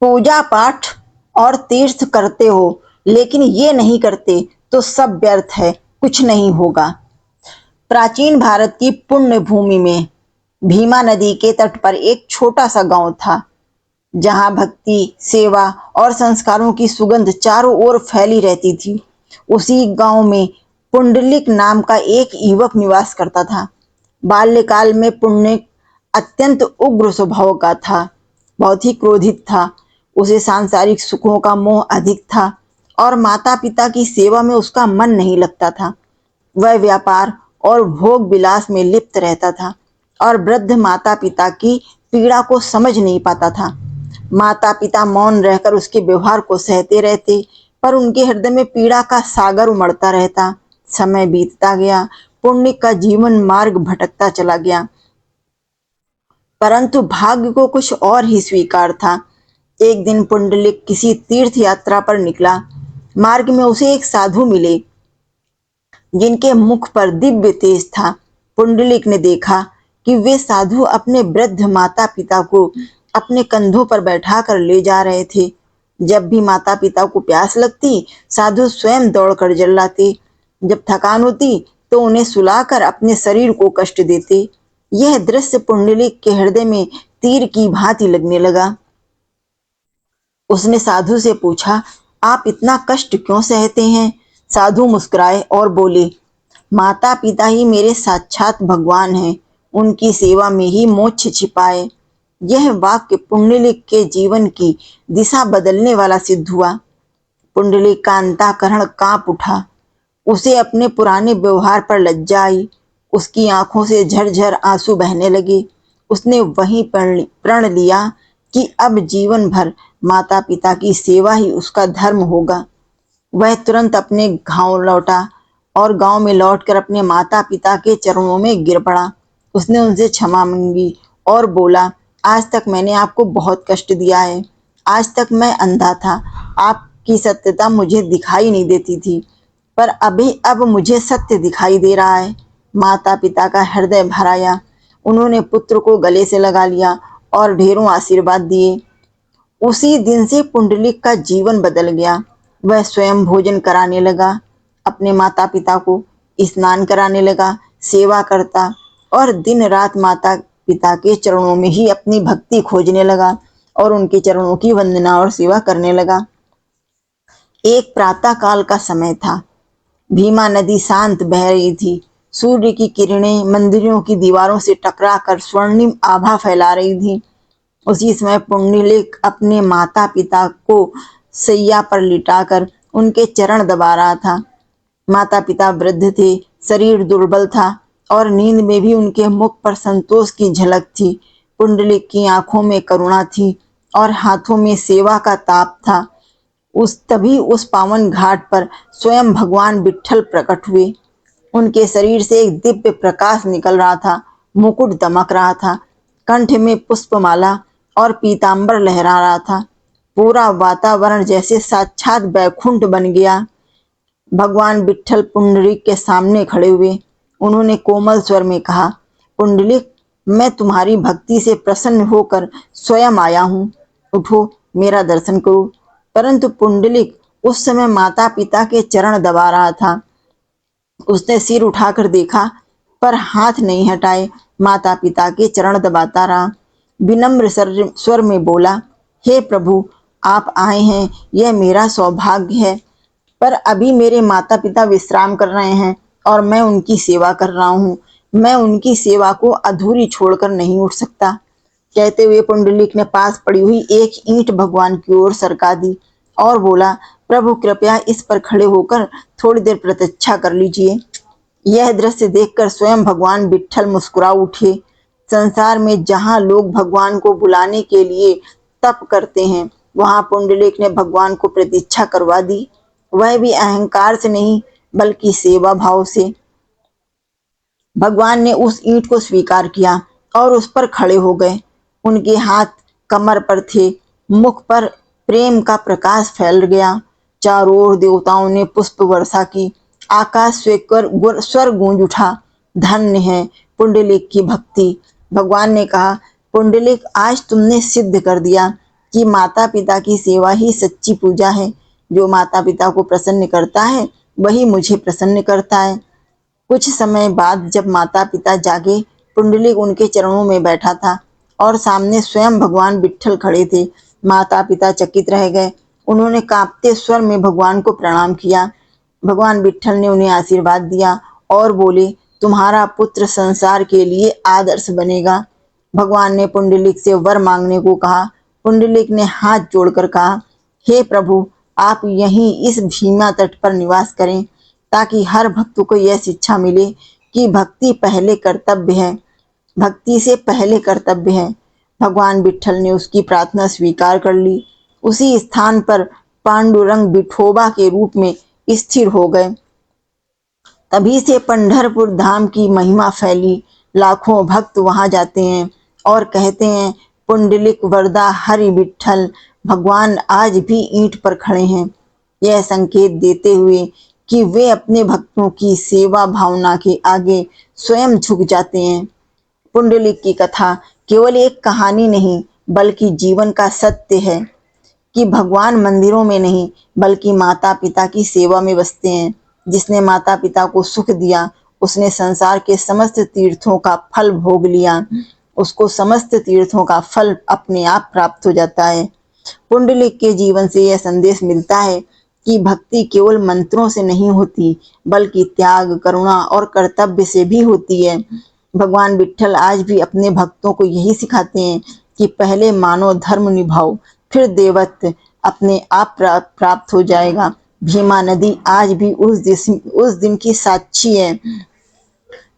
पूजा पाठ और तीर्थ करते हो, लेकिन ये नहीं करते तो सब व्यर्थ है, कुछ नहीं होगा। प्राचीन भारत की पुण्य भूमि में भीमा नदी के तट पर एक छोटा सा गांव था, जहां भक्ति, सेवा और संस्कारों की सुगंध चारों ओर फैली रहती थी। उसी गांव में पुंडलिक नाम का एक युवक निवास करता था। बाल्यकाल में पुण्य अत्यंत उग्र स्वभाव का था, बहुत ही क्रोधित था। उसे सांसारिक सुखों का मोह अधिक था और माता पिता की सेवा में उसका मन नहीं लगता था। वह व्यापार और भोग विलास में लिप्त रहता था और वृद्ध माता पिता की पीड़ा को समझ नहीं पाता था। माता पिता मौन रहकर उसके व्यवहार को सहते रहते, पर उनके हृदय में पीड़ा का सागर उमड़ता रहता। समय बीतता गया, पुण्य का जीवन मार्ग भटकता चला गया, परंतु भाग्य को कुछ और ही स्वीकार था। एक दिन पुंडलिक किसी तीर्थ यात्रा पर निकला। मार्ग में उसे एक साधु मिले, जिनके मुख पर दिव्य तेज था। पुंडलिक ने देखा कि वे साधु अपने वृद्ध माता पिता को अपने कंधों पर बैठाकर ले जा रहे थे। जब भी माता पिता को प्यास लगती, साधु स्वयं दौड़कर जल लाते। जब थकान होती तो उन्हें सुलाकर अपने शरीर को कष्ट देते। यह दृश्य पुंडलिक के हृदय में तीर की भांति लगने लगा। उसने साधु से पूछा, आप इतना कष्ट क्यों सहते हैं? साधु मुस्कुराए और बोले, माता पिता ही मेरे साक्षात भगवान हैं, उनकी सेवा में ही मोक्ष छिपा है। यह वाक्य पुंडलिक के जीवन की दिशा बदलने वाला सिद्ध हुआ। पुंडलिक का अंतःकरण कांप उठा। उसे अपने पुराने व्यवहार पर लज्जा आई। उसकी आंखों से झरझर आंसू बहने लगे। उसने वहीं प्रण लिया कि अब जीवन भर माता पिता की सेवा ही उसका धर्म होगा। वह तुरंत अपने गांव लौटा और गांव में लौटकर अपने माता पिता के चरणों में गिर पड़ा। उसने उनसे क्षमा मांगी और बोला, आज तक मैंने आपको बहुत कष्ट दिया है। आज तक मैं अंधा था, आपकी सत्यता मुझे दिखाई नहीं देती थी, पर अब मुझे सत्य दिखाई दे रहा है। माता पिता का हृदय भर आया। उन्होंने पुत्र को गले से लगा लिया और ढेरों आशीर्वाद दिए। उसी दिन से पुंडलिक का जीवन बदल गया। वह स्वयं भोजन कराने लगा, अपने माता पिता को स्नान कराने लगा, सेवा करता और दिन रात माता पिता के चरणों में ही अपनी भक्ति खोजने लगा और उनके चरणों की वंदना और सेवा करने लगा। एक प्रातः काल का समय था। भीमा नदी शांत बह रही थी। सूर्य की किरणें मंदिरों की दीवारों से टकराकर स्वर्णिम आभा फैला रही थी। उसी समय पुंडलिक अपने माता पिता को सैया पर लिटाकर उनके चरण दबा रहा था। माता पिता वृद्ध थे, शरीर दुर्बल था और नींद में भी उनके मुख पर संतोष की झलक थी। पुंडलिक की आंखों में करुणा थी और हाथों में सेवा का ताप था। उस पावन घाट पर स्वयं भगवान विट्ठल प्रकट हुए। उनके शरीर से एक दिव्य प्रकाश निकल रहा था, मुकुट दमक रहा था, कंठ में पुष्पमाला और पीतांबर लहरा रहा था। पूरा वातावरण जैसे साक्षात वैकुंठ बन गया। भगवान विट्ठल पुंडलिक के सामने खड़े हुए। उन्होंने कोमल स्वर में कहा, पुंडलिक, मैं तुम्हारी भक्ति से प्रसन्न होकर स्वयं आया हूँ। उठो, मेरा दर्शन करो। परंतु पुंडलिक उस समय माता पिता के चरण दबा रहा था। उसने सिर उठाकर देखा, पर हाथ नहीं हटाए माता पिता के चरण दबाता रहा। विनम्र स्वर में बोला, हे प्रभु, आप आए हैं, यह मेरा सौभाग्य है, पर अभी मेरे माता पिता विश्राम कर रहे हैं और मैं उनकी सेवा कर रहा हूँ। मैं उनकी सेवा को अधूरी छोड़कर नहीं उठ सकता। कहते हुए पुंडलिक ने पास पड़ी हुई एक ईंट भगवान की ओर सरका दी और बोला, प्रभु कृपया इस पर खड़े होकर थोड़ी देर प्रतीक्षा कर लीजिए। यह दृश्य देखकर स्वयं भगवान विट्ठल मुस्कुरा उठे। संसार में जहाँ लोग भगवान को बुलाने के लिए तप करते हैं, वहां पुंडलिक ने भगवान को प्रतीक्षा करवा दी। वह भी अहंकार से नहीं, बल्कि सेवा भाव से। भगवान ने उस ईंट को स्वीकार किया और उस पर खड़े हो गए। उनके हाथ कमर पर थे, मुख पर प्रेम का प्रकाश फैल गया। चारों ओर देवताओं ने पुष्प वर्षा की। आकाश स्वर गूंज उठा, धन्य है पुंडलिक की भक्ति। भगवान ने कहा, पुंडलिक, आज तुमने सिद्ध कर दिया कि माता पिता की सेवा ही सच्ची पूजा है। जो माता पिता को प्रसन्न करता है वही मुझे प्रसन्न करता है। कुछ समय बाद जब माता पिता जागे, पुंडलिक उनके चरणों में बैठा था और सामने स्वयं भगवान विट्ठल खड़े थे। माता पिता चकित रह गए। उन्होंने कांपते स्वर में भगवान को प्रणाम किया। भगवान विट्ठल ने उन्हें आशीर्वाद दिया और बोले, तुम्हारा पुत्र संसार के लिए आदर्श बनेगा। भगवान ने पुंडलिक से वर मांगने को कहा। पुंडलिक ने हाथ जोड़कर कहा, हे प्रभु, आप यहीं इस भीमा तट पर निवास करें ताकि हर भक्त को यह शिक्षा मिले कि भक्ति पहले कर्तव्य है, भक्ति से पहले कर्तव्य है। भगवान विट्ठल ने उसकी प्रार्थना स्वीकार कर ली। उसी स्थान पर पांडुरंग विठोबा के रूप में स्थिर हो गए। तभी से पंढरपुर धाम की महिमा फैली। लाखों भक्त वहां जाते हैं और कहते हैं, पुंडलिक वरदा हरि विट्ठल भगवान आज भी ईंट पर खड़े हैं। यह संकेत देते हुए कि वे अपने भक्तों की सेवा भावना के आगे स्वयं झुक जाते हैं। पुंडलिक की कथा केवल एक कहानी नहीं बल्कि जीवन का सत्य है कि भगवान मंदिरों में नहीं बल्कि माता पिता की सेवा में बसते हैं। जिसने माता पिता को सुख दिया उसने संसार के समस्त तीर्थों का फल भोग लिया। उसको समस्त तीर्थों का फल अपने आप प्राप्त हो जाता है। पुंडलिक के जीवन से यह संदेश मिलता है कि भक्ति केवल मंत्रों से नहीं होती बल्कि त्याग, करुणा और कर्तव्य से भी होती है। भगवान विट्ठल आज भी अपने भक्तों को यही सिखाते हैं कि पहले मानव धर्म निभाओ, फिर देवत्व अपने आप प्राप्त हो जाएगा। भीमा नदी आज भी उस दिन की साक्षी है।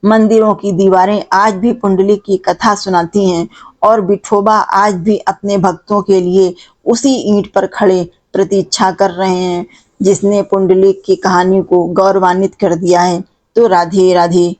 मंदिरों की दीवारें आज भी पुंडलिक की कथा सुनाती हैं और विठोबा आज भी अपने भक्तों के लिए उसी ईंट पर खड़े प्रतीक्षा कर रहे हैं जिसने पुंडलिक की कहानी को गौरवान्वित कर दिया है। तो राधे राधे।